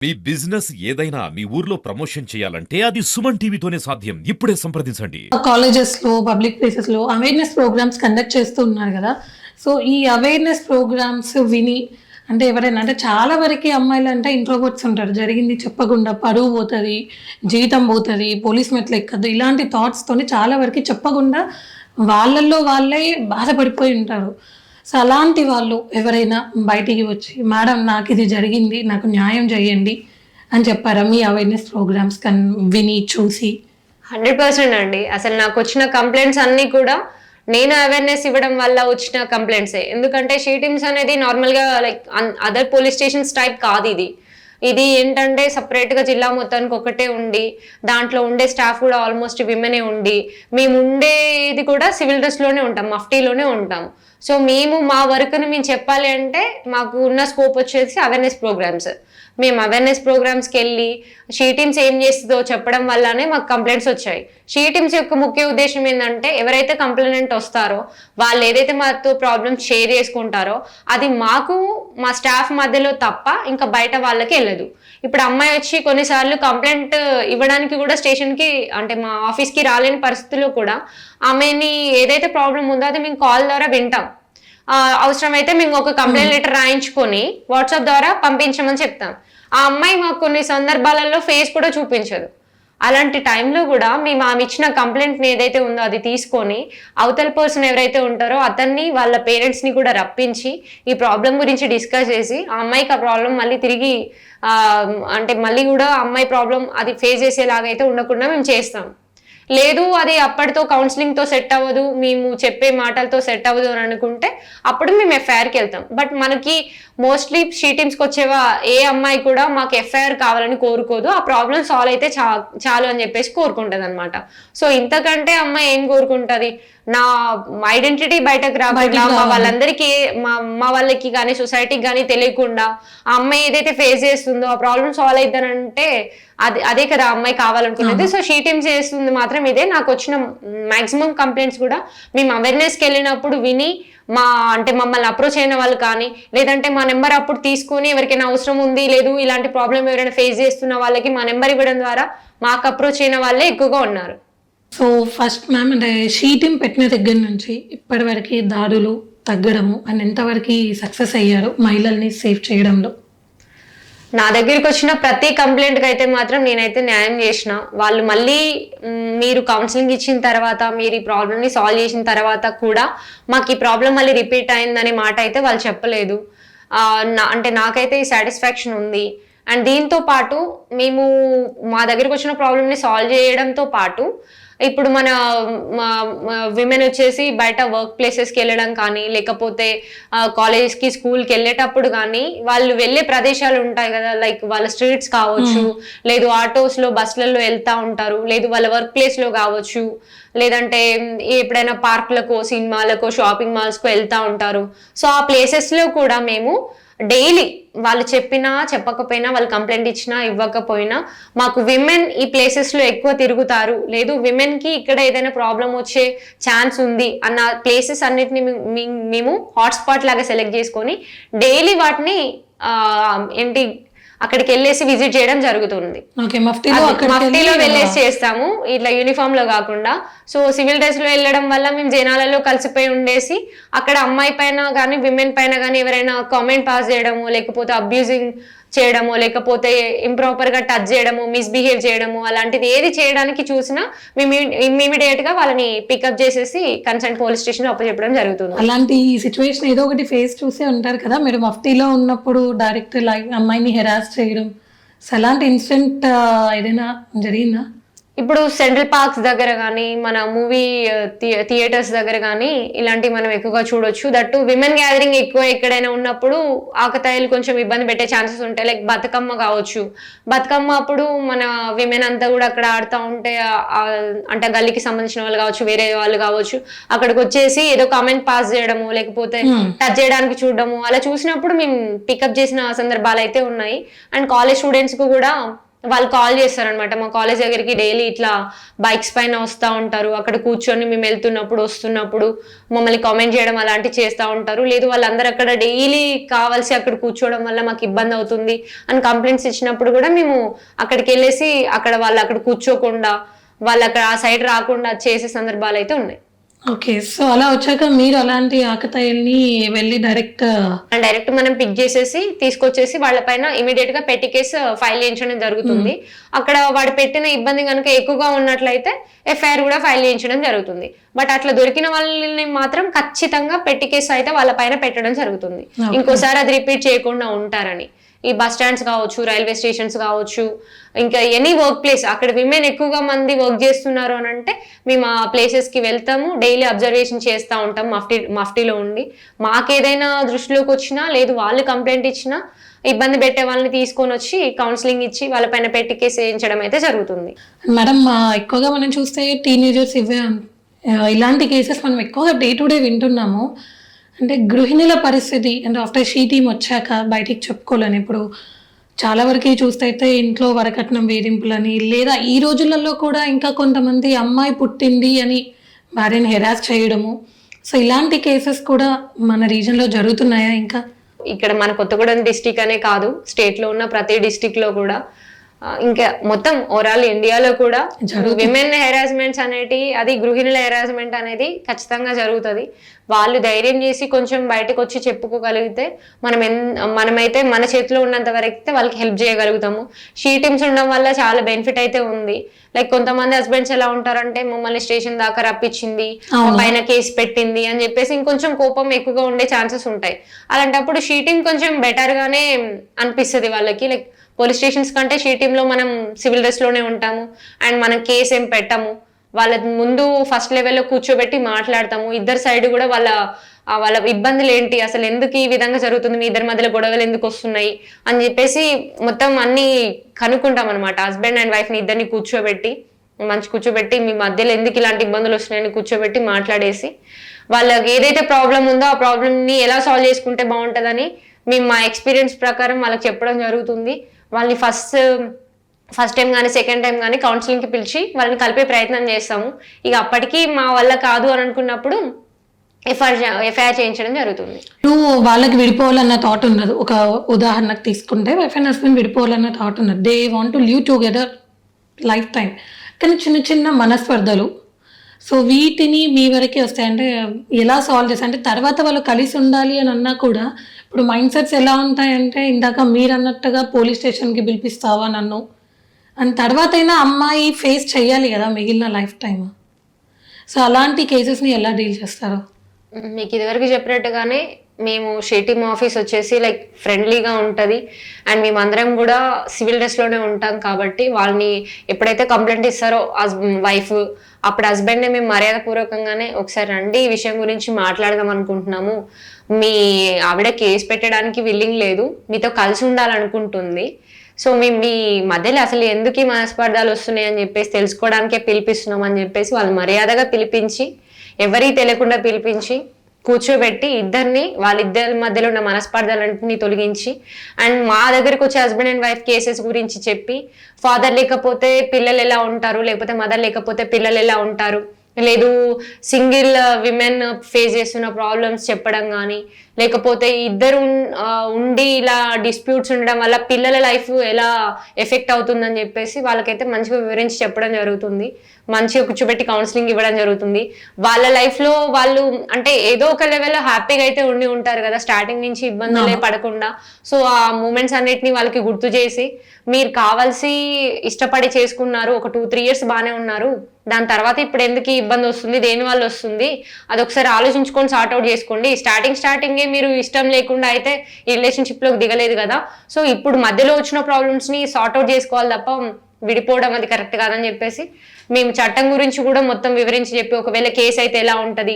మీ business ఏదైనా మీ ఊర్లో promotion చేయాలంటే అది సుమన్ టీవీతోనే సాధ్యం. ఇప్పుడే సంప్రదించండి. కాలేజెస్ లో పబ్లిక్ ప్లేసెస్ లో అవేర్నెస్ ప్రోగ్రామ్స్ కండక్ట్ చేస్తూ ఉన్నారు కదా. సో ఈ అవేర్నెస్ ప్రోగ్రామ్స్ విని అంటే ఎవరైనా అంటే చాలా వరకు అమ్మాయిలు అంటే ఇంట్రోవర్ట్స్ ఉంటారు. జరిగింది చెప్పకుండా పరువు పోతుంది, జీవితం పోతుంది, పోలీస్ మెట్లు ఎక్కద్దు, ఇలాంటి థాట్స్తోని చాలా వరకు చెప్పకుండా వాళ్ళల్లో వాళ్ళే బాధపడిపోయి ఉంటారు. సో అలాంటి వాళ్ళు ఎవరైనా బయటికి వచ్చి మేడం నాకు ఇది జరిగింది, నాకు న్యాయం చేయండి అని చెప్పారా మీ అవేర్నెస్ ప్రోగ్రామ్స్ విని చూసి? 100% అండి. అసలు నాకు వచ్చిన కంప్లైంట్స్ అన్నీ కూడా నేను అవేర్నెస్ ఇవ్వడం వల్ల వచ్చిన కంప్లైంట్సే. ఎందుకంటే షీ టీమ్స్ అనేది నార్మల్గా like other police stations type కాదు ఇది. ఇది ఏంటంటే సపరేట్గా జిల్లా మొత్తానికి ఒకటే ఉండి దాంట్లో ఉండే స్టాఫ్ కూడా ఆల్మోస్ట్ విమెనే ఉండి మేము ఉండేది కూడా సివిల్ డ్రెస్లోనే ఉంటాం, మఫ్టీలోనే ఉంటాం. సో మేము మా వర్క్ని మేము చెప్పాలి అంటే మాకు ఉన్న స్కోప్ వచ్చేసి అవేర్నెస్ ప్రోగ్రామ్స్. మేము అవేర్నెస్ ప్రోగ్రామ్స్కి వెళ్ళి షీ టీమ్స్ ఏం చేస్తుందో చెప్పడం వల్లనే మాకు కంప్లైంట్స్ వచ్చాయి. షీ టీమ్స్ యొక్క ముఖ్య ఉద్దేశం ఏంటంటే ఎవరైతే కంప్లైంట్ వస్తారో వాళ్ళు ఏదైతే మాతో ప్రాబ్లమ్స్ షేర్ చేసుకుంటారో అది మాకు మా స్టాఫ్ మధ్యలో తప్ప ఇంకా బయట వాళ్ళకి వెళ్ళదు. ఇప్పుడు అమ్మాయి వచ్చి కొన్నిసార్లు కంప్లైంట్ ఇవ్వడానికి కూడా స్టేషన్కి అంటే మా ఆఫీస్కి రాలేని పరిస్థితుల్లో కూడా ఆమెని ఏదైతే ప్రాబ్లం ఉందో అది మేము కాల్ ద్వారా వింటాం. అవసరమైతే మేము ఒక కంప్లైంట్ లెటర్ రాయించుకొని వాట్సాప్ ద్వారా పంపించమని చెప్తాం. ఆ అమ్మాయి మాకు కొన్ని సందర్భాలలో ఫేస్ కూడా చూపించదు. అలాంటి టైంలో కూడా మేము ఆమె ఇచ్చిన కంప్లైంట్ని ఏదైతే ఉందో అది తీసుకొని అవతల పర్సన్ ఎవరైతే ఉంటారో అతన్ని వాళ్ళ పేరెంట్స్ని కూడా రప్పించి ఈ ప్రాబ్లం గురించి డిస్కస్ చేసి ఆ అమ్మాయికి ఆ ప్రాబ్లం మళ్ళీ తిరిగి అంటే మళ్ళీ కూడా అమ్మాయి ప్రాబ్లం అది ఫేస్ చేసేలాగా అయితే ఉండకుండా మేము చేస్తాం. లేదు అది అప్పటితో కౌన్సిలింగ్తో సెట్ అవ్వదు, మేము చెప్పే మాటలతో సెట్ అవ్వదు అని అనుకుంటే అప్పుడు మేము ఎఫ్ఐఆర్కి వెళ్తాం. బట్ మనకి మోస్ట్లీ షీ టీమ్స్కి వచ్చేవా ఏ అమ్మాయి కూడా మాకు ఎఫ్ఐఆర్ కావాలని కోరుకోదు, ఆ ప్రాబ్లం సాల్వ్ అయితే చాలు అని చెప్పేసి కోరుకుంటుంది అనమాట. సో ఇంతకంటే అమ్మాయి ఏం కోరుకుంటుంది? నా ఐడెంటిటీ బయటకు రాకుండా మా వాళ్ళందరికీ మా వాళ్ళకి కానీ సొసైటీకి కానీ తెలియకుండా ఆ అమ్మాయి ఏదైతే ఫేస్ చేస్తుందో ఆ ప్రాబ్లమ్ సాల్వ్ అవుతానంటే అదే కదా అమ్మాయి కావాలనుకునేది. సో షీ టీమ్స్ చేస్తుంది మాత్రం ఇదే. నాకు వచ్చిన మాక్సిమం కంప్లైంట్స్ కూడా మేము అవేర్నెస్కి వెళ్ళినప్పుడు విని అంటే మమ్మల్ని అప్రోచ్ అయిన వాళ్ళు కానీ లేదంటే మా నెంబర్ అప్పుడు తీసుకొని ఎవరికైనా అవసరం ఉంది లేదు ఇలాంటి ప్రాబ్లం ఎవరైనా ఫేస్ చేస్తున్న వాళ్ళకి మా నెంబర్ ఇవ్వడం ద్వారా మాకు అప్రోచ్ అయిన వాళ్ళే ఎక్కువగా ఉన్నారు. సో ఫస్ట్ మ్యామ్ అంటే షీ టీమ్ పెట్టిన దగ్గర నుంచి ఇప్పటి వరకు దాడులు తగ్గడము అండ్ ఎంతవరకు సక్సెస్ అయ్యారు మహిళల్ని సేఫ్ చేయడంలో? నా దగ్గరికి వచ్చిన ప్రతి కంప్లైంట్కి అయితే మాత్రం నేనైతే న్యాయం చేసిన. వాళ్ళు మళ్ళీ మీరు కౌన్సిలింగ్ ఇచ్చిన తర్వాత మీరు ఈ ప్రాబ్లమ్ని సాల్వ్ చేసిన తర్వాత కూడా మాకు ఈ ప్రాబ్లం మళ్ళీ రిపీట్ అయిందనే మాట అయితే వాళ్ళు చెప్పలేదు. అంటే నాకైతే ఈ సాటిస్ఫాక్షన్ ఉంది. అండ్ దీంతో పాటు మేము మా దగ్గరికి వచ్చిన ప్రాబ్లమ్ని సాల్వ్ చేయడంతో పాటు ఇప్పుడు మన విమెన్ వచ్చేసి బయట వర్క్ ప్లేసెస్కి వెళ్ళడం కానీ లేకపోతే కాలేజ్కి స్కూల్కి వెళ్ళేటప్పుడు కానీ వాళ్ళు వెళ్ళే ప్రదేశాలు ఉంటాయి కదా, లైక్ వాళ్ళ స్ట్రీట్స్ కావచ్చు, లేదు ఆటోస్లో బస్సులలో వెళ్తూ ఉంటారు, లేదు వాళ్ళ వర్క్ ప్లేస్లో కావచ్చు, లేదంటే ఎప్పుడైనా పార్కులకు సినిమాలకు షాపింగ్ మాల్స్కు వెళ్తూ ఉంటారు. సో ఆ ప్లేసెస్లో కూడా మేము డైలీ వాళ్ళు చెప్పినా చెప్పకపోయినా వాళ్ళు కంప్లైంట్ ఇచ్చినా ఇవ్వకపోయినా మాకు విమెన్ ఈ ప్లేసెస్లో ఎక్కువ తిరుగుతారు, లేదు విమెన్కి ఇక్కడ ఏదైనా ప్రాబ్లం వచ్చే ఛాన్స్ ఉంది అన్న ప్లేసెస్ అన్నిటిని మేము హాట్స్పాట్ లాగా సెలెక్ట్ చేసుకొని డైలీ వాటిని ఏంటి అక్కడికి వెళ్ళేసి విజిట్ చేయడం జరుగుతుంది. మఫ్టీలో వెళ్ళేసి చేస్తాము, ఇట్లా యూనిఫామ్ లో కాకుండా. సో సివిల్ డ్రెస్ లో వెళ్ళడం వల్ల మేము జనాలలో కలిసిపోయి ఉండేసి అక్కడ అమ్మాయి పైన కానీ విమెన్ పైన కానీ ఎవరైనా కామెంట్ పాస్ చేయడము లేకపోతే అబ్యూజింగ్ చేయడము లేకపోతే ఇంప్రాపర్ గా టచ్ చేయడము మిస్బిహేవ్ చేయడము అలాంటిది ఏది చేయడానికి చూసినా మేము ఇమ్మీడియట్ గా వాళ్ళని పికప్ చేసేసి కన్సర్న్ పోలీస్ స్టేషన్ అప్పచెప్పడం జరుగుతుంది. అలాంటి సిచ్యువేషన్ ఏదో ఒకటి ఫేస్ చూసే ఉంటారు కదా మీరు మఫ్టీలో ఉన్నప్పుడు డైరెక్ట్ లైక్ అమ్మాయిని హెరాస్ చేయడం, అలాంటి ఇన్సిడెంట్ ఏదైనా జరిగిందా? ఇప్పుడు సెంట్రల్ పార్క్స్ దగ్గర కానీ మన మూవీ థియేటర్స్ దగ్గర కానీ ఇలాంటివి మనం ఎక్కువగా చూడొచ్చు. దట్టు విమెన్ గ్యాదరింగ్ ఎక్కువ ఎక్కడైనా ఉన్నప్పుడు ఆకతాయిలు కొంచెం ఇబ్బంది పెట్టే ఛాన్సెస్ ఉంటాయి. లైక్ బతుకమ్మ కావచ్చు, బతుకమ్మ అప్పుడు మన విమెన్ అంతా కూడా అక్కడ ఆడుతూ ఉంటే అంటే గల్లీకి సంబంధించిన వాళ్ళు కావచ్చు వేరే వాళ్ళు కావచ్చు అక్కడికి వచ్చేసి ఏదో కామెంట్ పాస్ చేయడము లేకపోతే టచ్ చేయడానికి చూడడము అలా చూసినప్పుడు మేము పికప్ చేసిన సందర్భాలు అయితే ఉన్నాయి. అండ్ కాలేజ్ స్టూడెంట్స్ కు కూడా వాళ్ళు కాల్ చేస్తారనమాట మా కాలేజ్ దగ్గరికి డైలీ ఇట్లా బైక్స్ పైన వస్తూ ఉంటారు, అక్కడ కూర్చొని మేము వెళ్తున్నప్పుడు వస్తున్నప్పుడు మమ్మల్ని కామెంట్ చేయడం అలాంటివి చేస్తూ ఉంటారు. లేదు వాళ్ళందరూ అక్కడ డైలీ కావాల్సి అక్కడ కూర్చోవడం వల్ల మాకు ఇబ్బంది అవుతుంది అని కంప్లైంట్స్ ఇచ్చినప్పుడు కూడా మేము అక్కడికి వెళ్ళేసి అక్కడ వాళ్ళు అక్కడ కూర్చోకుండా వాళ్ళు అక్కడ ఆ సైడ్ రాకుండా చేసే సందర్భాలు అయితే ఉన్నాయి. ఓకే, సో అలా వచ్చాక మీరు అలాంటి ఆకతాయిల్ని వెళ్ళి డైరెక్ట్ మనం పిక్ చేసేసి తీసుకొచ్చేసి వాళ్ళపైన ఇమీడియట్ గా పెట్టి కేసు ఫైల్ చేయించడం జరుగుతుంది. అక్కడ వాడు పెట్టిన ఇబ్బంది కనుక ఎక్కువగా ఉన్నట్లయితే ఎఫ్ఐఆర్ కూడా ఫైల్ చేయించడం జరుగుతుంది. బట్ అట్లా దొరికిన వాళ్ళని మాత్రం ఖచ్చితంగా పెట్టి కేసు అయితే వాళ్ళపైన పెట్టడం జరుగుతుంది, ఇంకోసారి అది రిపీట్ చేయకుండా ఉంటారని. ఈ బస్ స్టాండ్స్ కావచ్చు, రైల్వే స్టేషన్స్ కావచ్చు, ఇంకా ఎనీ వర్క్ ప్లేస్ అక్కడ విమెన్ ఎక్కువగా మంది వర్క్ చేస్తున్నారు అని అంటే మేము ఆ ప్లేసెస్కి వెళ్తాము, డైలీ అబ్జర్వేషన్ చేస్తూ ఉంటాం మఫ్టీలో ఉండి. మాకేదైనా దృష్టిలోకి వచ్చినా లేదు వాళ్ళు కంప్లైంట్ ఇచ్చినా ఇబ్బంది పెట్టే వాళ్ళని తీసుకొని వచ్చి కౌన్సిలింగ్ ఇచ్చి వాళ్ళపైన పెట్టి కేసు వేయించడం అయితే జరుగుతుంది. మేడం ఎక్కువగా మనం చూస్తే టీనేజర్స్ ఇలాంటి కేసెస్ మనం ఎక్కువగా డే టు డే వింటున్నాము. అంటే గృహిణుల పరిస్థితి అంటే ఆఫ్టర్ షీ టీమ్ వచ్చాక బయటికి చెప్పుకోలేని ఇప్పుడు చాలా వరకు చూస్తే అయితే ఇంట్లో వరకట్నం వేధింపులని, లేదా ఈ రోజులలో కూడా ఇంకా కొంతమంది అమ్మాయి పుట్టింది అని భార్యని హెరాస్ చేయడము, సో ఇలాంటి కేసెస్ కూడా మన రీజన్లో జరుగుతున్నాయా? ఇంకా ఇక్కడ మన కొత్తగూడెం డిస్టిక్ అనే కాదు, స్టేట్లో ఉన్న ప్రతి డిస్టిక్ లో కూడా ఇంకా మొత్తం ఓవరాల్ ఇండియాలో కూడా విమెన్ హెరాస్మెంట్స్ అనేటి, అది గృహిణుల హెరాస్మెంట్ అనేది ఖచ్చితంగా జరుగుతుంది. వాళ్ళు ధైర్యం చేసి కొంచెం బయటకు వచ్చి చెప్పుకోగలిగితే మనమైతే మన చేతిలో ఉన్నంత వరకు వాళ్ళకి హెల్ప్ చేయగలుగుతాము. షీ టీమ్స్ ఉండడం వల్ల చాలా బెనిఫిట్ అయితే ఉంది. లైక్ కొంతమంది హస్బెండ్స్ ఎలా ఉంటారంటే మమ్మల్ని స్టేషన్ దాకా రప్పించింది, పైన కేసు పెట్టింది అని చెప్పేసి ఇంకొంచెం కోపం ఎక్కువగా ఉండే ఛాన్సెస్ ఉంటాయి. అలాంటప్పుడు షీ టీమ్ కొంచెం బెటర్ గానే అనిపిస్తుంది వాళ్ళకి. లైక్ పోలీస్ స్టేషన్స్ కంటే షీ టీంలో మనం సివిల్ డ్రెస్ లోనే ఉంటాము అండ్ మనం కేసు ఏం పెట్టాము, వాళ్ళ ముందు ఫస్ట్ లెవెల్లో కూర్చోబెట్టి మాట్లాడతాము. ఇద్దరు సైడ్ కూడా వాళ్ళ ఇబ్బందులు ఏంటి, అసలు ఎందుకు ఈ విధంగా జరుగుతుంది, మీ ఇద్దరి మధ్యలో గొడవలు ఎందుకు వస్తున్నాయి అని చెప్పేసి మొత్తం అన్ని కనుక్కుంటాం అనమాట. హస్బెండ్ అండ్ వైఫ్ ని ఇద్దరిని కూర్చోబెట్టి మీ మధ్యలో ఎందుకు ఇలాంటి ఇబ్బందులు వస్తున్నాయని కూర్చోబెట్టి మాట్లాడేసి వాళ్ళకి ఏదైతే ప్రాబ్లం ఉందో ఆ ప్రాబ్లమ్ ని ఎలా సాల్వ్ చేసుకుంటే బాగుంటుందని మేము మా ఎక్స్పీరియన్స్ ప్రకారం వాళ్ళకి చెప్పడం జరుగుతుంది. వాళ్ళని ఫస్ట్ టైం కానీ సెకండ్ టైం కానీ కౌన్సిలింగ్కి పిలిచి వాళ్ళని కలిపే ప్రయత్నం చేస్తాము. ఇక అప్పటికి మా వల్ల కాదు అని అనుకున్నప్పుడు ఎఫ్ఐఆర్ చేయించడం జరుగుతుంది. వాళ్ళకి విడిపోవాలన్న థాట్ ఉన్నది. ఒక ఉదాహరణకు తీసుకుంటే వైఫ్ అండ్ హస్బెండ్ విడిపోవాలన్న థాట్ ఉన్నది, they want to live together life time, కానీ చిన్న చిన్న మనస్పర్ధలు, సో వీటిని మీ వరకే వస్తాయి. అంటే ఎలా సాల్వ్ చేస్తాయి అంటే తర్వాత వాళ్ళు కలిసి ఉండాలి అని అన్నా కూడా ఇప్పుడు మైండ్ సెట్స్ ఎలా ఉంటాయంటే ఇందాక మీరు అన్నట్టుగా పోలీస్ స్టేషన్కి పిలిపిస్తావా నన్ను అని తర్వాత అయినా అమ్మాయి ఫేస్ చేయాలి కదా మిగిలిన లైఫ్ టైమ్. సో అలాంటి కేసెస్ని ఎలా డీల్ చేస్తారు? మీకు ఇదివరకు చెప్పినట్టుగానే మేము షేటీమ్ ఆఫీస్ వచ్చేసి లైక్ ఫ్రెండ్లీగా ఉంటుంది అండ్ మేమందరం కూడా సివిల్ డ్రెస్లోనే ఉంటాం కాబట్టి వాళ్ళని ఎప్పుడైతే కంప్లైంట్ ఇస్తారో వైఫ్ అప్పుడు హస్బెండ్ని మేము మర్యాదపూర్వకంగానే ఒకసారి రండి ఈ విషయం గురించి మాట్లాడదాం అనుకుంటున్నాము, మీ ఆవిడ కేసు పెట్టడానికి విల్లింగ్ లేదు, మీతో కలిసి ఉండాలనుకుంటుంది, సో మేము మీ మధ్యలో అసలు ఎందుకు ఈ మనస్పర్ధాలు వస్తున్నాయి అని చెప్పేసి తెలుసుకోవడానికే పిలిపిస్తున్నాం అని చెప్పేసి వాళ్ళు మర్యాదగా పిలిపించి ఎవరికి తెలియకుండా పిలిపించి కూర్చోబెట్టి వాళ్ళిద్దరి మధ్యలో ఉన్న మనస్పర్ధలన్నింటినీ తొలగించి అండ్ మా దగ్గరకు వచ్చే హస్బెండ్ అండ్ వైఫ్ కేసెస్ గురించి చెప్పి ఫాదర్ లేకపోతే పిల్లలు ఎలా ఉంటారు, లేకపోతే మదర్ లేకపోతే పిల్లలు ఎలా ఉంటారు, లేదు సింగిల్ విమెన్ ఫేస్ చేస్తున్న ప్రాబ్లమ్స్ చెప్పడం కానీ, లేకపోతే ఇద్దరు ఉండి ఇలా డిస్ప్యూట్స్ ఉండడం వల్ల పిల్లల లైఫ్ ఎలా ఎఫెక్ట్ అవుతుందని చెప్పేసి వాళ్ళకైతే మంచిగా వివరించి చెప్పడం జరుగుతుంది. మంచిగా కూర్చోబెట్టి కౌన్సిలింగ్ ఇవ్వడం జరుగుతుంది. వాళ్ళ లైఫ్లో వాళ్ళు అంటే ఏదో ఒక లెవెల్లో హ్యాపీగా అయితే ఉండి ఉంటారు కదా స్టార్టింగ్ నుంచి ఇబ్బందులే పడకుండా. సో ఆ మూమెంట్స్ అన్నిటిని వాళ్ళకి గుర్తు చేసి మీరు కావాల్సి ఇష్టపడి చేసుకున్నారు, ఒక 2-3 years బాగానే ఉన్నారు, దాని తర్వాత ఇప్పుడు ఎందుకు ఇబ్బంది వస్తుంది, దేని వల్ల వస్తుంది, అది ఒకసారి ఆలోచించుకొని సార్ట్అవుట్ చేసుకోండి. స్టార్టింగే మీరు ఇష్టం లేకుండా అయితే ఈ రిలేషన్షిప్లోకి దిగలేదు కదా, సో ఇప్పుడు మధ్యలో వచ్చిన ప్రాబ్లమ్స్ని సార్ట్అవుట్ చేసుకోవాలి తప్ప విడిపోవడం అది కరెక్ట్ కాదని చెప్పేసి మేము చట్టం గురించి కూడా మొత్తం వివరించి చెప్పి ఒకవేళ కేసు అయితే ఎలా ఉంటుంది,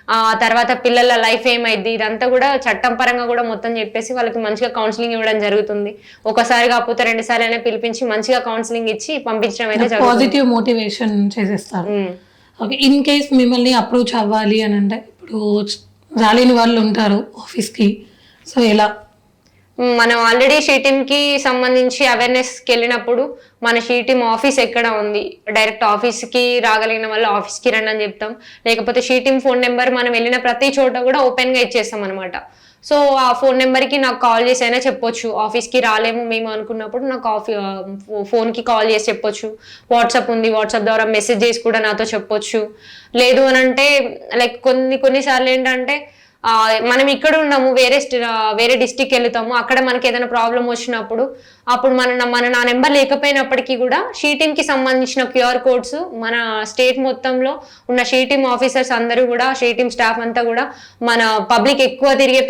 ఆ తర్వాత పిల్లల లైఫ్ ఏమైంది, ఇదంతా కూడా చట్టం పరంగా కూడా మొత్తం చెప్పేసి వాళ్ళకి మంచిగా కౌన్సిలింగ్ ఇవ్వడం జరుగుతుంది. ఒకసారి కాకపోతే 2 సార్లు అయినా పిలిపించి మంచిగా కౌన్సిలింగ్ ఇచ్చి పంపించడం అయితే జరుగుతుంది. పాజిటివ్ మోటివేషన్ చేసేస్తారు. ఓకే, ఇన్ కేస్ మిమ్మల్ని అప్రోచ్ అవ్వాలి అని అంటే ఇప్పుడు రాలేని వాళ్ళు ఉంటారు ఆఫీస్కి, సో ఎలా? మనం ఆల్రెడీ షీటీమ్ కి సంబంధించి అవేర్నెస్ కి వెళ్ళినప్పుడు మన షీటీమ్ ఆఫీస్ ఎక్కడ ఉంది, డైరెక్ట్ ఆఫీస్ కి రాగలిగిన వాళ్ళు ఆఫీస్ కి రండి అని చెప్తాం. లేకపోతే షీటీమ్ ఫోన్ నెంబర్ మనం వెళ్ళిన ప్రతి చోట కూడా ఓపెన్ గా ఇచ్చేస్తాం అనమాట. సో ఆ ఫోన్ నెంబర్ కి నాకు కాల్ చేసి అయినా చెప్పొచ్చు. ఆఫీస్ కి రాలేము మేము అనుకున్నప్పుడు నాకు ఫోన్ కి కాల్ చేసి చెప్పొచ్చు. వాట్సాప్ ఉంది, వాట్సాప్ ద్వారా మెసేజ్ చేసి కూడా నాతో చెప్పొచ్చు. లేదు అని అంటే లైక్ కొన్నిసార్లు ఏంటంటే మనం ఇక్కడ ఉన్నాము, వేరే డిస్టిక్ వెళ్తాము, అక్కడ మనకి ఏదైనా ప్రాబ్లం వచ్చినప్పుడు అప్పుడు నా నెంబర్ లేకపోయినప్పటికీ కూడా షీటీమ్ కి సంబంధించిన QR కోడ్స్ మన స్టేట్ మొత్తంలో ఉన్న షీటీమ్ ఆఫీసర్స్ అందరూ కూడా, షీటీమ్ స్టాఫ్ అంతా కూడా మన పబ్లిక్ ఎక్కువ తిరిగే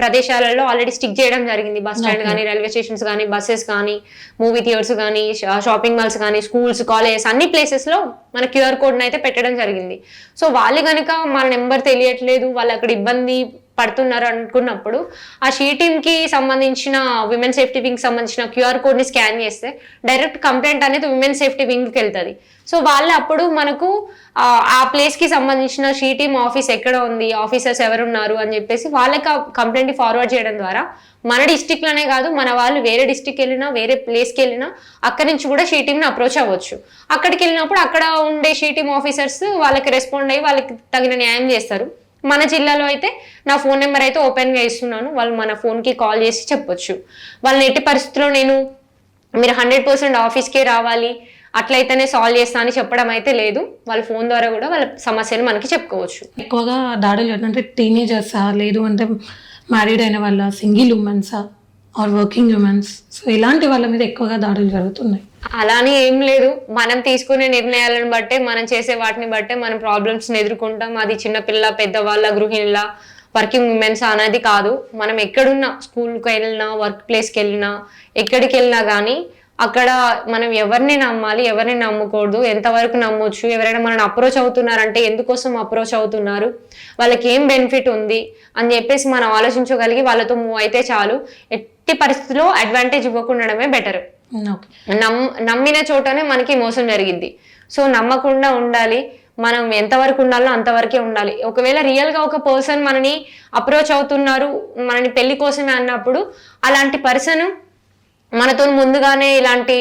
ప్రదేశాలలో ఆల్రెడీ స్టిక్ చేయడం జరిగింది. బస్ స్టాండ్ కానీ, రైల్వే స్టేషన్స్ కానీ, బస్సెస్ కానీ, మూవీ థియేటర్స్ కానీ, షాపింగ్ మాల్స్ కానీ, స్కూల్స్, కాలేజెస్ అన్ని ప్లేసెస్ లో మన QR కోడ్ అయితే పెట్టడం జరిగింది. సో వాళ్ళు కనుక మన నెంబర్ తెలియట్లేదు, వాళ్ళు అక్కడ ఇబ్బంది పడుతున్నారు అనుకున్నప్పుడు ఆ షీటీమ్ కి సంబంధించిన విమెన్ సేఫ్టీ వింగ్ సంబంధించిన QR కోడ్ ని స్కాన్ చేస్తే డైరెక్ట్ కంప్లైంట్ అనేది విమెన్ సేఫ్టీ వింగ్ కి వెళ్తుంది. సో వాళ్ళు అప్పుడు మనకు ఆ ప్లేస్ కి సంబంధించిన షీటీమ్ ఆఫీస్ ఎక్కడ ఉంది, ఆఫీసర్స్ ఎవరున్నారు అని చెప్పేసి వాళ్ళకి కంప్లైంట్ ఫార్వర్డ్ చేయడం ద్వారా మన డిస్టిక్ లోనే కాదు, మన వాళ్ళు వేరే డిస్టిక్ వెళ్ళినా, వేరే ప్లేస్ కి వెళ్ళినా అక్కడి నుంచి కూడా షీటీమ్ ని అప్రోచ్ అవ్వచ్చు. అక్కడికి వెళ్ళినప్పుడు అక్కడ ఉండే షీటీమ్ ఆఫీసర్స్ వాళ్ళకి రెస్పాండ్ అయ్యి వాళ్ళకి తగిన న్యాయం చేస్తారు. మన జిల్లాలో అయితే నా ఫోన్ నెంబర్ అయితే ఓపెన్ గా ఇస్తున్నాను, వాళ్ళు మన ఫోన్ కి కాల్ చేసి చెప్పొచ్చు. వాళ్ళని ఎట్టి పరిస్థితుల్లో మీరు 100% ఆఫీస్కే రావాలి, అట్లయితేనే సాల్వ్ చేస్తా అని చెప్పడం అయితే లేదు. వాళ్ళ ఫోన్ ద్వారా కూడా వాళ్ళ సమస్యను మనకి చెప్పుకోవచ్చు. ఎక్కువగా దాడులు అంటే టీనేజర్సా, లేదు అంటే మ్యారీడ్ అయిన వాళ్ళ, సింగిల్ ఉమెన్సా ఆర్ వర్కింగ్ ఉమెన్స్, సో ఇలాంటి వాళ్ళ మీద ఎక్కువగా దాడులు జరుగుతున్నాయి. అలానే ఏం లేదు, మనం తీసుకునే నిర్ణయాలను బట్టే, మనం చేసే వాటిని బట్టే మనం ప్రాబ్లమ్స్ ఎదుర్కొంటాం. అది చిన్నపిల్ల, పెద్దవాళ్ళ, గృహిణుల, వర్కింగ్ ఉమెన్స్ అనేది కాదు. మనం ఎక్కడున్నా, స్కూల్కి వెళ్ళినా, వర్క్ ప్లేస్కి వెళ్ళినా, ఎక్కడికి వెళ్ళినా కానీ అక్కడ మనం ఎవరిని నమ్మాలి, ఎవరిని నమ్మకూడదు, ఎంతవరకు నమ్మొచ్చు, ఎవరైనా మనల్ని అప్రోచ్ అవుతున్నారంటే ఎందుకోసం అప్రోచ్ అవుతున్నారు, వాళ్ళకి ఏం బెనిఫిట్ ఉంది అని చెప్పేసి మనం ఆలోచించగలిగి వాళ్ళతో మూవ్ అయితే చాలు. ఎట్టి పరిస్థితుల్లో అడ్వాంటేజ్ ఇవ్వకుండానే బెటర్. నమ్మిన చోటనే మనకి మోసం జరిగింది. సో నమ్మకుండా ఉండాలి, మనం ఎంతవరకు ఉండాలో అంతవరకే ఉండాలి. ఒకవేళ రియల్ గా ఒక పర్సన్ మనని అప్రోచ్ అవుతున్నారు, మనని పెళ్లి కోసమే అన్నప్పుడు అలాంటి పర్సన్ మనతో ముందుగానే ఇలాంటి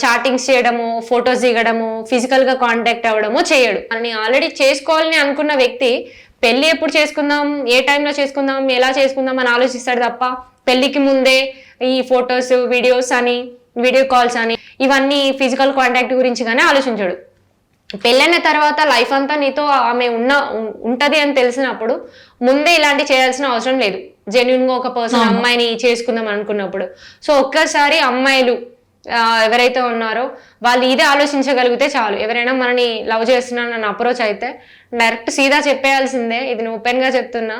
చాటింగ్స్ చేయడము, ఫొటోస్ దిగడము, ఫిజికల్ గా కాంటాక్ట్ అవ్వడము చేయడు. అని ఆల్రెడీ చేసుకోవాలని అనుకున్న వ్యక్తి పెళ్లి ఎప్పుడు చేసుకుందాం, ఏ టైంలో చేసుకుందాం, ఎలా చేసుకుందాం అని ఆలోచిస్తాడు తప్ప పెళ్లికి ముందే ఈ ఫొటోస్, వీడియోస్ అని, వీడియో కాల్స్ అని, ఇవన్నీ ఫిజికల్ కాంటాక్ట్ గురించి కానీ ఆలోచించడు. పెళ్ళైన తర్వాత లైఫ్ అంతా నీతో ఆమె ఉంటది అని తెలిసినప్పుడు ముందే ఇలాంటి చేయాల్సిన అవసరం లేదు. జెన్యున్ గా ఒక పర్సన్ అమ్మాయిని చేసుకుందాం అనుకున్నప్పుడు. సో ఒక్కసారి అమ్మాయిలు ఎవరైతే ఉన్నారో వాళ్ళు ఇదే ఆలోచించగలిగితే చాలు. ఎవరైనా మనని లవ్ చేస్తున్నాను నన్ను అప్రోచ్ అయితే డైరెక్ట్ సీదా చెప్పేయాల్సిందే. ఇది నేను ఓపెన్ గా చెప్తున్నా,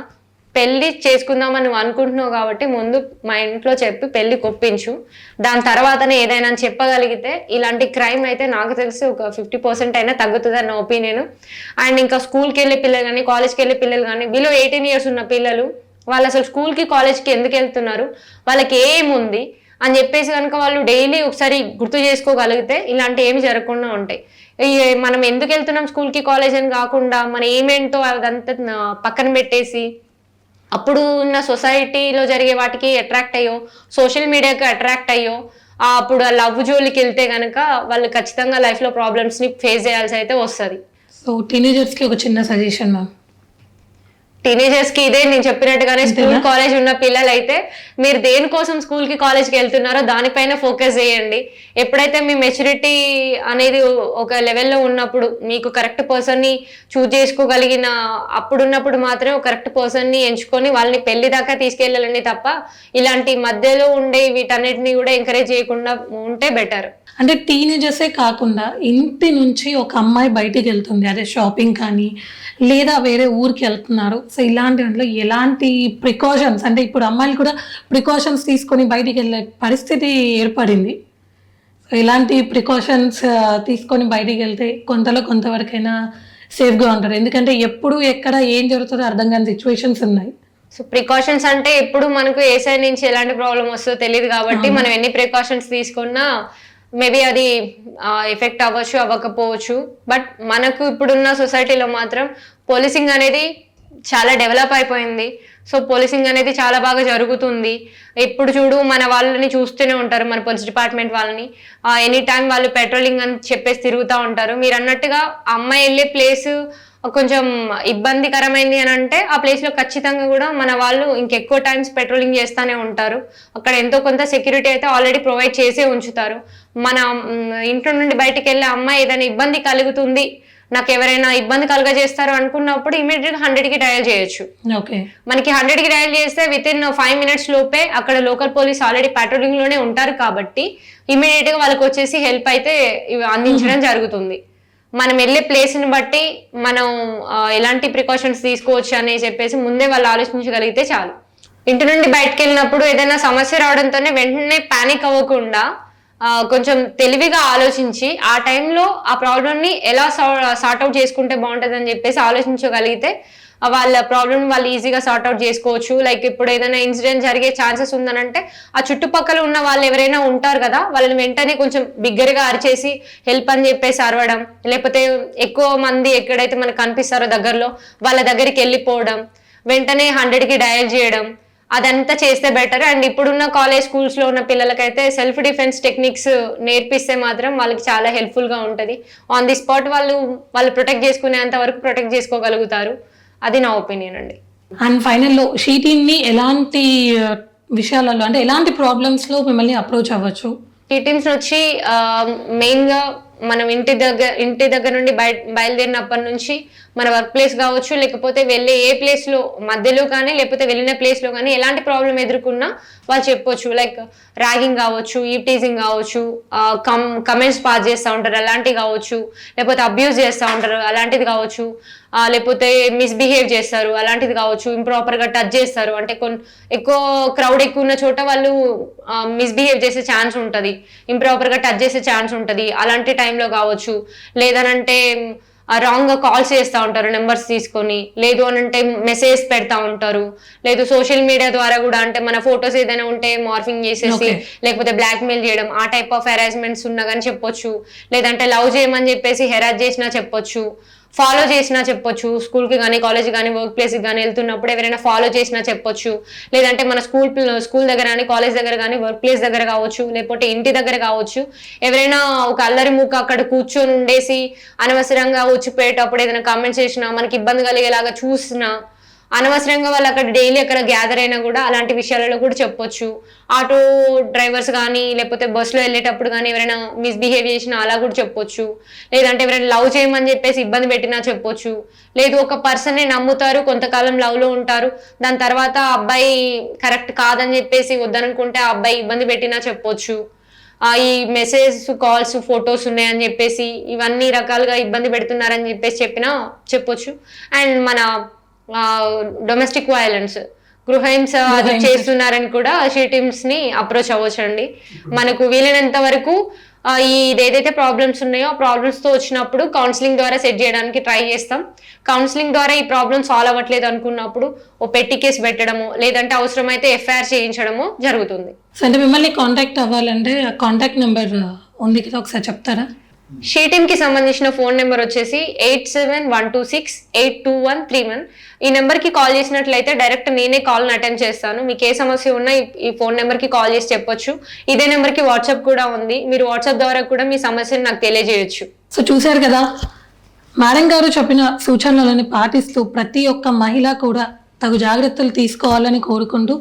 పెళ్లి చేసుకుందామని నువ్వు అనుకుంటున్నావు కాబట్టి ముందు మా ఇంట్లో చెప్పి పెళ్లి కొప్పించు, దాని తర్వాతనే ఏదైనా చెప్పగలిగితే ఇలాంటి క్రైమ్ అయితే నాకు తెలిసి ఒక 50% అయినా తగ్గుతుంది అన్న ఒపీనియన్. అండ్ ఇంకా స్కూల్కి వెళ్ళే పిల్లలు కానీ, కాలేజ్కి వెళ్ళే పిల్లలు కానీ, బిలో 18 years ఉన్న పిల్లలు వాళ్ళు అసలు స్కూల్కి, కాలేజ్కి ఎందుకు వెళ్తున్నారు, వాళ్ళకి ఏముంది అని చెప్పేసి కనుక వాళ్ళు డైలీ ఒకసారి గుర్తు చేసుకోగలిగితే ఇలాంటి ఏమి జరగకుండా ఉంటాయి. మనం ఎందుకు వెళ్తున్నాం స్కూల్కి, కాలేజ్ అని కాకుండా మన ఏమేంటో అదంతా పక్కన పెట్టేసి అప్పుడు ఉన్న సొసైటీలో జరిగే వాటికి అట్రాక్ట్ అయ్యో, సోషల్ మీడియాకి అట్రాక్ట్ అయ్యో అప్పుడు ఆ లవ్ జోలికి వెళ్తే కనుక వాళ్ళు ఖచ్చితంగా లైఫ్లో ప్రాబ్లమ్స్ని ఫేస్ చేయాల్సి అయితే వస్తుంది. సో టీనేజర్స్కి ఒక చిన్న సజెషన్ మ్యామ్. టీనేజర్స్ కి ఇదే నేను చెప్పినట్టుగానే, స్కూల్, కాలేజ్ ఉన్న పిల్లలు అయితే మీరు దేనికోసం స్కూల్ కి, కాలేజ్కి వెళ్తున్నారో దానిపైన ఫోకస్ చేయండి. ఎప్పుడైతే మీ మెచ్యూరిటీ అనేది ఒక లెవెల్లో ఉన్నప్పుడు, మీకు కరెక్ట్ పర్సన్ ని చూజ్ చేసుకోగలిగిన అప్పుడున్నప్పుడు మాత్రమే ఒక కరెక్ట్ పర్సన్ ని ఎంచుకొని వాళ్ళని పెళ్లి దాకా తీసుకెళ్ళాలని తప్ప ఇలాంటి మధ్యలో ఉండే వీటన్నిటిని కూడా ఎంకరేజ్ చేయకుండా ఉంటే బెటర్. అంటే టీనేజర్సే కాకుండా ఇంటి నుంచి ఒక అమ్మాయి బయటికి వెళ్తుంది, అదే షాపింగ్ కానీ లేదా వేరే ఊరికి వెళ్తున్నారు, సో ఇలాంటి దాంట్లో ఎలాంటి ప్రికాషన్స్, అంటే ఇప్పుడు అమ్మాయిలు కూడా ప్రికాషన్స్ తీసుకొని బయటికి వెళ్ళే పరిస్థితి ఏర్పడింది. సో ఇలాంటి ప్రికాషన్స్ తీసుకొని బయటికి వెళ్తే కొంతవరకైనా సేఫ్గా ఉంటారు. ఎందుకంటే ఎప్పుడు ఎక్కడ ఏం జరుగుతుందో అర్థం కాని సిచ్యువేషన్స్ ఉన్నాయి. సో ప్రికాషన్స్ అంటే ఎప్పుడు మనకు ఏ సైడ్ నుంచి ఎలాంటి ప్రాబ్లం వస్తుందో తెలియదు కాబట్టి మనం ఎన్ని ప్రికాషన్స్ తీసుకున్నా మేబీ అది ఎఫెక్ట్ అవ్వచ్చు, అవ్వకపోవచ్చు. బట్ మనకు ఇప్పుడున్న సొసైటీలో మాత్రం పోలీసింగ్ అనేది చాలా డెవలప్ అయిపోయింది. సో పోలీసింగ్ అనేది చాలా బాగా జరుగుతుంది. ఎప్పుడు చూడు మన వాళ్ళని చూస్తూనే ఉంటారు, మన పోలీస్ డిపార్ట్మెంట్ వాళ్ళని. ఎనీ టైం వాళ్ళు పెట్రోలింగ్ అని చెప్పేసి తిరుగుతూ ఉంటారు. మీరు అన్నట్టుగా అమ్మాయి వెళ్ళే ప్లేస్ కొంచెం ఇబ్బందికరమైంది అని అంటే ఆ ప్లేస్లో ఖచ్చితంగా కూడా మన వాళ్ళు ఇంకెక్కువ టైమ్స్ పెట్రోలింగ్ చేస్తూనే ఉంటారు. అక్కడ ఎంతో కొంత సెక్యూరిటీ అయితే ఆల్రెడీ ప్రొవైడ్ చేసే ఉంచుతారు. మన ఇంట్లో నుండి బయటికి వెళ్ళే అమ్మాయి ఏదైనా ఇబ్బంది కలుగుతుంది, నాకు ఎవరైనా ఇబ్బంది కలుగజేస్తారు అనుకున్నప్పుడు ఇమీడియట్ గా 100కి డయల్ చేయొచ్చు. మనకి 100కి డయల్ చేస్తే విత్ ఇన్ 5 minutes లోపే అక్కడ లోకల్ పోలీస్ ఆల్రెడీ పెట్రోలింగ్ లోనే ఉంటారు కాబట్టి ఇమీడియట్ గా వాళ్ళకి వచ్చేసి హెల్ప్ అయితే అందించడం జరుగుతుంది. మనం వెళ్ళే ప్లేస్ ని బట్టి మనం ఎలాంటి ప్రికాషన్స్ తీసుకోవచ్చు అని చెప్పేసి ముందే వాళ్ళు ఆలోచించగలిగితే చాలు. ఇంటి నుండి బయటకు వెళ్ళినప్పుడు ఏదైనా సమస్య రావడంతోనే వెంటనే పానిక్ అవ్వకుండా కొంచెం తెలివిగా ఆలోచించి ఆ టైంలో ఆ ప్రాబ్లమ్ని ఎలా సార్ట్అవుట్ చేసుకుంటే బాగుంటుంది అని చెప్పేసి ఆలోచించగలిగితే వాళ్ళ ప్రాబ్లమ్ వాళ్ళు ఈజీగా సార్ట్అవుట్ చేసుకోవచ్చు. లైక్ ఇప్పుడు ఏదైనా ఇన్సిడెంట్ జరిగే ఛాన్సెస్ ఉందనంటే ఆ చుట్టుపక్కల ఉన్న వాళ్ళు ఎవరైనా ఉంటారు కదా, వాళ్ళని వెంటనే కొంచెం బిగ్గరగా అరిచేసి హెల్ప్ అని చెప్పేసి అరవడం, లేకపోతే ఎక్కువ మంది ఎక్కడైతే మనకు కనిపిస్తారో దగ్గరలో వాళ్ళ దగ్గరికి వెళ్ళిపోవడం, వెంటనే 100కి డయల్ చేయడం, అదంతా చేస్తే బెటర్. అండ్ ఇప్పుడున్న కాలేజ్ స్కూల్స్ లో ఉన్న పిల్లలకైతే సెల్ఫ్ డిఫెన్స్ టెక్నిక్స్ నేర్పిస్తే మాత్రం వాళ్ళకి చాలా హెల్ప్ఫుల్ గా ఉంటుంది. ఆన్ ది స్పాట్ వాళ్ళు ప్రొటెక్ట్ చేసుకునేంత వరకు ప్రొటెక్ట్ చేసుకోగలుగుతారు. అది నా ఒపీనియన్ అండి. అండ్ ఫైనల్లో షీ టీమ్ని ఎలాంటి విషయాలలో అంటే ఎలాంటి ప్రాబ్లమ్స్ లో మిమ్మల్ని అప్రోచ్ అవ్వచ్చు? షీ టీమ్స్ వచ్చి మెయిన్ గా మనం ఇంటి దగ్గర నుండి బయలుదేరినప్పటి నుంచి మన వర్క్ ప్లేస్ కావచ్చు, లేకపోతే వెళ్ళే ఏ ప్లేస్ లో మధ్యలో కానీ లేకపోతే వెళ్ళిన ప్లేస్ లో కానీ ఎలాంటి ప్రాబ్లం ఎదుర్కొన్నా వాళ్ళు చెప్పొచ్చు. లైక్ ర్యాగింగ్ కావచ్చు, ఈవ్టీజింగ్ కావచ్చు, కమెంట్స్ పాస్ చేస్తూ ఉంటారు అలాంటివి కావచ్చు, లేకపోతే అబ్యూజ్ చేస్తూ ఉంటారు అలాంటిది కావచ్చు, లేకపోతే మిస్బిహేవ్ చేస్తారు అలాంటిది కావచ్చు, ఇంప్రాపర్ గా టచ్ చేస్తారు అంటే ఎక్కువ క్రౌడ్ ఎక్కువ ఉన్న చోట వాళ్ళు మిస్బిహేవ్ చేసే ఛాన్స్ ఉంటుంది, ఇంప్రాపర్ గా టచ్ చేసే ఛాన్స్ ఉంటుంది. అలాంటి టైంలో కావచ్చు, లేదనంటే రాంగ్ గా కాల్స్ చేస్తూ ఉంటారు నెంబర్స్ తీసుకొని, లేదు అని అంటే మెసేజ్ పెడతా ఉంటారు, లేదు సోషల్ మీడియా ద్వారా కూడా అంటే మన ఫొటోస్ ఏదైనా ఉంటే మార్ఫింగ్ చేసేసి లేకపోతే బ్లాక్ మెయిల్ చేయడం, ఆ టైప్ ఆఫ్ హెరాస్మెంట్స్ ఉన్నా కానీ చెప్పొచ్చు. లేదంటే లవ్ చేయమని చెప్పేసి హెరాస్ చేసినా చెప్పొచ్చు, ఫాలో చేసినా చెప్పొచ్చు. స్కూల్కి కానీ కాలేజ్ కానీ వర్క్ ప్లేస్కి కానీ వెళ్తున్నప్పుడు ఎవరైనా ఫాలో చేసినా చెప్పొచ్చు. లేదంటే మన స్కూల్ దగ్గర కానీ కాలేజ్ దగ్గర కానీ వర్క్ ప్లేస్ దగ్గర కావచ్చు, లేకపోతే ఇంటి దగ్గర కావచ్చు, ఎవరైనా ఒక అల్లరి మూక అక్కడ కూర్చొని ఉండేసి అనవసరంగా వచ్చిపోయేటప్పుడు ఏదైనా కామెంట్స్ చేసినా, మనకి ఇబ్బంది కలిగేలాగా చూసినా, అనవసరంగా వాళ్ళు అక్కడ డైలీ అక్కడ గ్యాదర్ అయినా కూడా అలాంటి విషయాలలో కూడా చెప్పొచ్చు. ఆటో డ్రైవర్స్ కానీ లేకపోతే బస్సులో వెళ్ళేటప్పుడు కానీ ఎవరైనా మిస్బిహేవ్ చేసినా అలా కూడా చెప్పొచ్చు. లేదంటే ఎవరైనా లవ్ చేయమని చెప్పేసి ఇబ్బంది పెట్టినా చెప్పొచ్చు. లేదు ఒక పర్సన్ని నమ్ముతారు, కొంతకాలం లవ్ లో ఉంటారు, దాని తర్వాత అబ్బాయి కరెక్ట్ కాదని చెప్పేసి వద్దనుకుంటే ఆ అబ్బాయి ఇబ్బంది పెట్టినా చెప్పొచ్చు. ఈ మెసేజ్ కాల్స్ ఫొటోస్ ఉన్నాయని చెప్పేసి ఇవన్నీ రకాలుగా ఇబ్బంది పెడుతున్నారని చెప్పేసి చెప్పొచ్చు. అండ్ మన డొమెస్టిక్ వైలెన్స్, గృహహింస అది చేస్తున్నారని కూడా షీ టీమ్స్ ని అప్రోచ్ అవ్వచ్చండి. మనకు వీలైనంత వరకు ఏదైతే ప్రాబ్లమ్స్ ఉన్నాయో ఆ ప్రాబ్లమ్స్ తో వచ్చినప్పుడు కౌన్సిలింగ్ ద్వారా సెట్ చేయడానికి ట్రై చేస్తాం. కౌన్సిలింగ్ ద్వారా ఈ ప్రాబ్లమ్ సాల్వ్ అవ్వట్లేదు అనుకున్నప్పుడు ఓ పెట్టి కేసు పెట్టడము, లేదంటే అవసరమైతే FIR చేయించడము జరుగుతుంది. సో అంటే మిమ్మల్ని కాంటాక్ట్ అవ్వాలంటే కాంటాక్ట్ నెంబర్ ఉంది కదా, ఒకసారి చెప్తారా? షీ టీమ్ కి సంబంధించిన ఫోన్ నెంబర్ వచ్చేసి 8712682131. ఈ నెంబర్ కి కాల్ చేసినట్లయితే డైరెక్ట్ నేనే కాల్ అటెండ్ చేస్తాను. మీకు ఏ సమస్య ఉన్నా ఈ ఫోన్ నెంబర్ కి కాల్ చేసి చెప్పొచ్చు. ఇదే నెంబర్ కి వాట్సాప్ కూడా ఉంది, మీరు వాట్సాప్ ద్వారా కూడా మీ సమస్యను నాకు తెలియజేయొచ్చు. సో చూశారు కదా, మేడం గారు చెప్పిన సూచనలను పాటిస్తూ ప్రతి ఒక్క మహిళ కూడా తగు జాగ్రత్తలు తీసుకోవాలని కోరుకుంటూ,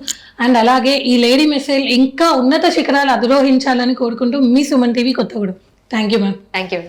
అండ్ అలాగే ఈ లేడీ మెసేజ్ ఇంకా ఉన్నత శిఖరాలు అధిరోహించాలని కోరుకుంటూ మీ Suman TV Kothagudem. Thank you ma'am. Thank you.